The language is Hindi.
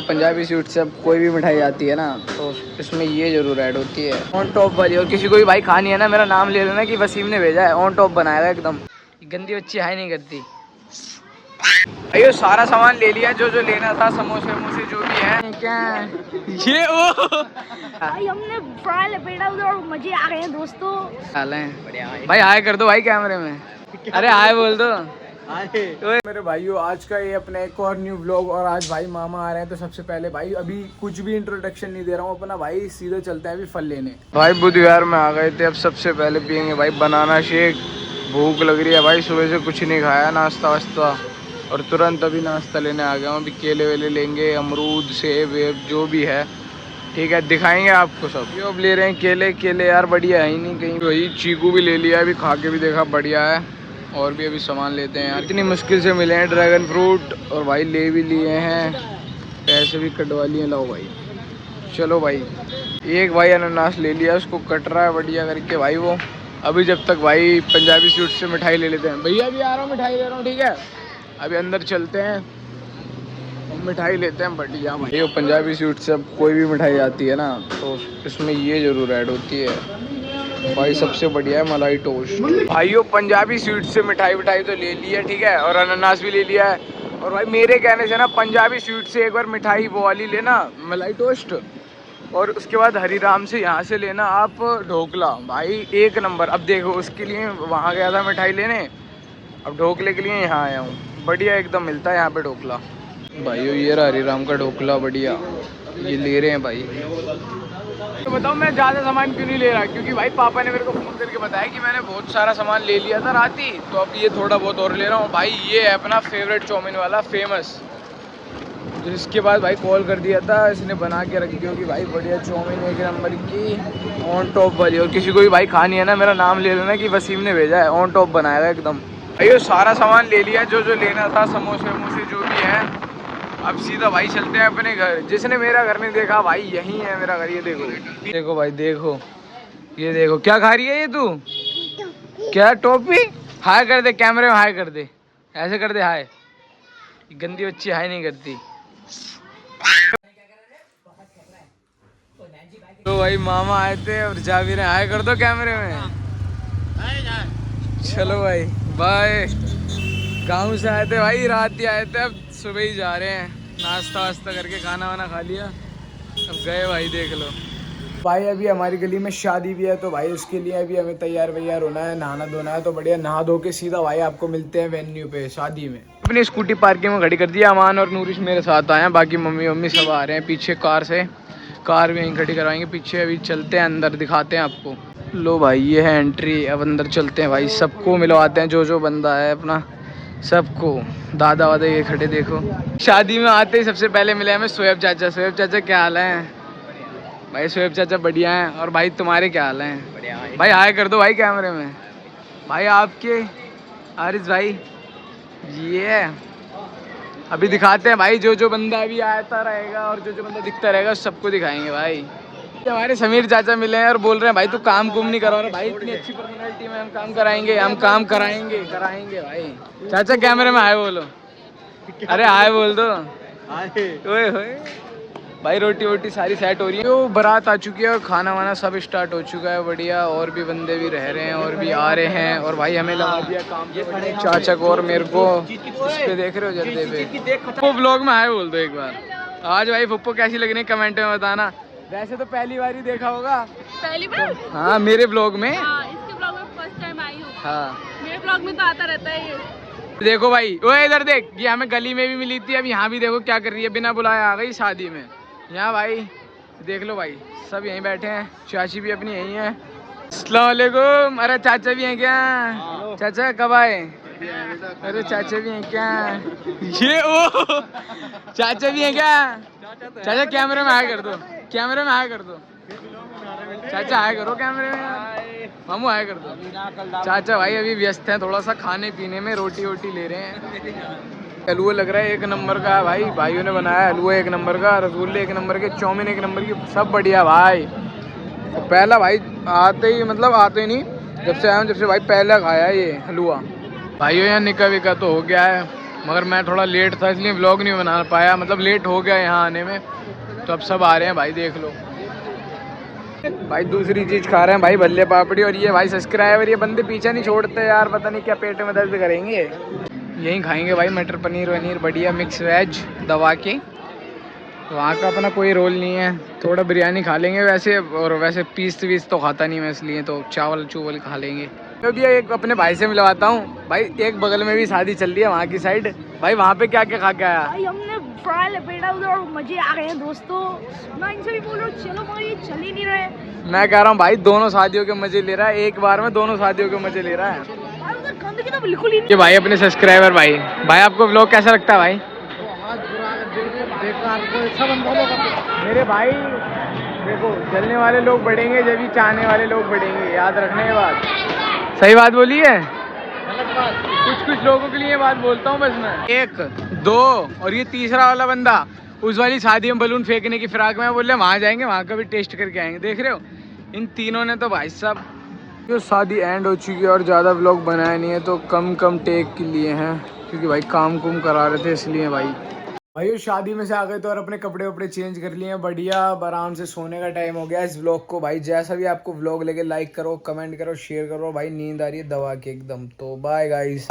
पंजाबी स्वीट से अब कोई भी मिठाई आती है ना तो इसमें ये जरूर ऐड होती है ऑन टॉप वाली। और किसी को भी भाई खानी है ना मेरा नाम ले लेना कि वसीम ने भेजा है, ऑन टॉप बनाएगा एकदम। गंदी बच्ची हाई नहीं करती। भाई सारा सामान ले लिया जो जो लेना था, समोसे वमोसे जो भी है। क्या ये ओ भाई हमने फ्राई लपेटा उधर और मजे आ गए हैं दोस्तों। भाई हाय कर दो भाई कैमरे में। अरे हाय बोल दो। मेरे भाइयों आज का ये अपना एक और न्यू व्लॉग। और आज भाई मामा आ रहे हैं तो सबसे पहले भाई अभी कुछ भी इंट्रोडक्शन नहीं दे रहा हूँ अपना, भाई सीधे चलते हैं अभी फल लेने। भाई बुधवार में आ गए थे, अब सबसे पहले पियेंगे भाई बनाना शेक। भूख लग रही है भाई, सुबह से कुछ नहीं खाया नाश्ता वास्ता, और तुरंत अभी नाश्ता लेने आ गया हूँ। अभी केले वेले लेंगे, अमरूद सेब वेब जो भी है ठीक है दिखाएंगे आपको सब। ये अब ले रहे हैं केले। केले यार बढ़िया है ही नहीं कहीं। वही चीकू भी ले लिया, अभी खा के भी देखा बढ़िया है। और भी अभी सामान लेते हैं यार, इतनी मुश्किल से मिले हैं ड्रैगन फ्रूट। और भाई ले भी लिए हैं, पैसे भी कटवा लिए। लाओ भाई चलो भाई। एक भाई अनानास ले लिया, उसको कट रहा है बढ़िया करके भाई वो। अभी जब तक भाई पंजाबी स्वीट से मिठाई ले लेते हैं। भैया भी आ रहा हूँ, मिठाई ले रहा हूँ ठीक है। अभी अंदर चलते हैं और मिठाई लेते हैं बढ़िया भाई। ये पंजाबी स्वीट से अब कोई भी मिठाई आती है ना तो इसमें ये जरूर ऐड होती है भाई। सबसे बढ़िया है मलाई टोस्ट। भाइयों पंजाबी स्वीट से मिठाई विठाई तो ले ली है ठीक है, और अनानास भी ले लिया है। और भाई मेरे कहने से ना पंजाबी स्वीट से एक बार मिठाई वो वाली लेना मलाई टोस्ट, और उसके बाद हरीराम से यहाँ से लेना आप ढोकला भाई एक नंबर। अब देखो उसके लिए वहाँ गया था मिठाई लेने, अब ढोकले के लिए यहाँ आया हूँ। बढ़िया एकदम मिलता है यहाँ पे ढोकला। भाइयों ये रहा हरीराम का ढोकला बढ़िया, ये ले रहे हैं भाई। तो बताओ मैं ज़्यादा सामान क्यों नहीं ले रहा, क्योंकि भाई पापा ने मेरे को फ़ोन करके बताया कि मैंने बहुत सारा सामान ले लिया था रात ही, तो अब ये थोड़ा बहुत और ले रहा हूँ भाई। ये है अपना फेवरेट चाउमीन वाला फेमस, जिसके बाद भाई कॉल कर दिया था, इसने बना के रख दिया कि भाई बढ़िया चाउमीन एक नंबर की ऑन टॉप वाली। और किसी को भी भाई खानी है ना मेरा नाम ले लेना कि वसीम ने भेजा है, ऑन टॉप बनाएगा एकदम। भाई सारा सामान ले लिया जो जो लेना था, समोसे वमोसे जो भी है। अब सीधा भाई चलते हैं अपने घर। जिसने मेरा घर नहीं देखा भाई यही है मेरा घर। ये देखो देखो भाई देखो, ये देखो क्या खा रही है ये तू, क्या टोपी। हाय कर दे कैमरे में, हाय कर दे, ऐसे कर दे हाय। गंदी बच्ची हाय नहीं करती। तो भाई मामा आए थे और जा भी रहे, हाय कर दो कैमरे में। चलो भाई बाय। गाँव से आए थे भाई, रात ही आए थे, अब सुबह ही जा रहे हैं। नाश्ता वास्ता करके खाना वाना खा लिया, अब गए भाई देख लो। भाई अभी हमारी गली में शादी भी है तो भाई उसके लिए अभी हमें तैयार वैयार होना है, नहाना धोना है। तो बढ़िया नहा धो के सीधा भाई आपको मिलते हैं वेन्यू पे शादी में। अपनी स्कूटी पार्किंग में खड़ी कर दिया, अमान और नूरिश मेरे साथ आए हैं, बाकी मम्मी मम्मी सब आ रहे हैं पीछे कार से। कार भी यहीं खड़ी करवाएंगे पीछे। अभी चलते हैं अंदर, दिखाते हैं आपको। लो भाई ये है एंट्री, अब अंदर चलते हैं भाई। सबको मिलवाते हैं जो जो बंदा है अपना, सबको। दादा वादा ये खड़े देखो। शादी में आते ही सबसे पहले मिले हमें शोएब चाचा। शोएब चाचा क्या हाल है भाई। शोएब चाचा बढ़िया हैं। और भाई तुम्हारे क्या हाल हैं। बढ़िया भाई हाय कर दो भाई कैमरे में। भाई आपके आरिस भाई ये अभी दिखाते हैं भाई। जो जो बंदा अभी आता रहेगा और जो जो बंदा दिखता रहेगा सबको दिखाएंगे भाई। हमारे समीर चाचा मिले हैं और बोल रहे हैं भाई तू काम कुम नहीं करवा रहा। भाई इतनी अच्छी पर्सनालिटी में हम काम कराएंगे, हम काम कराएंगे कराएंगे भाई। चाचा कैमरे में हाय बोलो। अरे हाय बोल दो। ओए होए भाई रोटी वोटी सारी सेट हो रही है। तो बारात आ चुकी है और खाना वाना सब स्टार्ट हो चुका है बढ़िया। और भी बंदे भी रह रहे हैं और भी आ रहे हैं। और भाई हमें लगा दिया काम पे चाचा को और मेरे को। इस पे देख रहे हो जल्दी पे वो ब्लॉग में हाय बोल दो एक बार। आज भाई फुप्पो कैसी लग रही है कमेंट में बताना। वैसे तो पहली बार ही देखा होगा। पहली बार? हाँ मेरे ब्लॉग में। इसके ब्लॉग में फर्स्ट टाइम आई हूँ। हाँ मेरे ब्लॉग में तो आता रहता है ये। देखो भाई ओए इधर देख, ये हमें गली में भी मिली थी, अब यहाँ भी देखो क्या कर रही है, बिना बुलाए आ गई शादी में। यहाँ भाई देख लो भाई सब यहीं बैठे हैं, चाची भी अपनी यहीं है। अस्सलाम वालेकुम। अरे चाचा भी हैं क्या? चाचा कब आए? अरे चाचा भी हैं क्या? ये ओ चाचा भी हैं क्या? चाचा कैमरे में हाय कर दो, कैमरे में हाय कर दो। चाचा हाय करो कैमरे में, मामू हाय कर दो। चाचा भाई अभी व्यस्त हैं थोड़ा सा खाने पीने में, रोटी वोटी ले रहे हैं। हलवा लग रहा है एक नंबर का है भाई, भाइयों ने बनाया हलवा एक नंबर का, रसगुल्ले एक नंबर के, चाउमीन एक नंबर की, सब बढ़िया भाई। तो पहला भाई आते ही मतलब आते ही नहीं, जब से आया हूँ जब से भाई पहला खाया ये हलवा। भाइयों यहाँ निका विका तो हो गया है मगर मैं थोड़ा लेट था इसलिए व्लॉग नहीं बना पाया, मतलब लेट हो गया यहाँ आने में। तो अब सब आ रहे हैं भाई, देख लो भाई। दूसरी चीज़ खा रहे हैं भाई, भल्ले पापड़ी। और ये भाई सब्सक्राइबर, ये बंदे पीछा नहीं छोड़ते यार, पता नहीं क्या पेट में दर्द करेंगे। यहीं खाएंगे भाई मटर पनीर वनीर बढ़िया मिक्स वेज दबा के। वहाँ का अपना कोई रोल नहीं है, थोड़ा बिरयानी खा लेंगे वैसे। और वैसे पीस वीस तो खाता नहीं मैं, इसलिए तो चावल चूवल खा लेंगे। तो भी एक अपने भाई से मिलवाता हूँ भाई। एक बगल में भी शादी चल रही है वहाँ की साइड। भाई वहाँ पे क्या क्या खा के आया? भाई हमने फ्राई लपेटा उधर और मजे आ गए हैं दोस्तों। मैं इनसे भी बोल रहा हूँ चलो, मगर ये चल ही नहीं रहे। मैं कह रहा हूँ भाई दोनों शादियों के मजे ले रहा है, एक बार में दोनों शादियों के मजे ले रहा है। भाई उधर गंदगी तो बिल्कुल ही नहीं। ये भाई अपने सब्सक्राइबर भाई। भाई आपको व्लॉग कैसा लगता है भाई? मेरे भाई देखो, जलने वाले लोग बढ़ेंगे जब ही चाहने वाले लोग बढ़ेंगे, याद रखने की बात। सही बात बोली है। कुछ कुछ लोगों के लिए बात बोलता हूँ बस मैं। एक दो और ये तीसरा वाला बंदा उस वाली शादी में बलून फेंकने की फिराक में बोल रहे वहाँ जाएंगे, वहाँ का भी टेस्ट करके आएंगे। देख रहे हो इन तीनों ने तो भाई साहब। जो शादी एंड हो चुकी है और ज़्यादा व्लॉग बनाया नहीं है, तो कम कम टेक के लिए हैं, क्योंकि भाई काम कुम करा रहे थे इसलिए। भाई शादी में से आ गए तो और अपने कपड़े वपड़े चेंज कर लिए हैं बढ़िया। अब आराम से सोने का टाइम हो गया। इस व्लॉग को भाई जैसा भी आपको व्लॉग लगे लाइक करो, कमेंट करो, शेयर करो। भाई नींद आ रही है दबा के एकदम। तो बाय गाइस।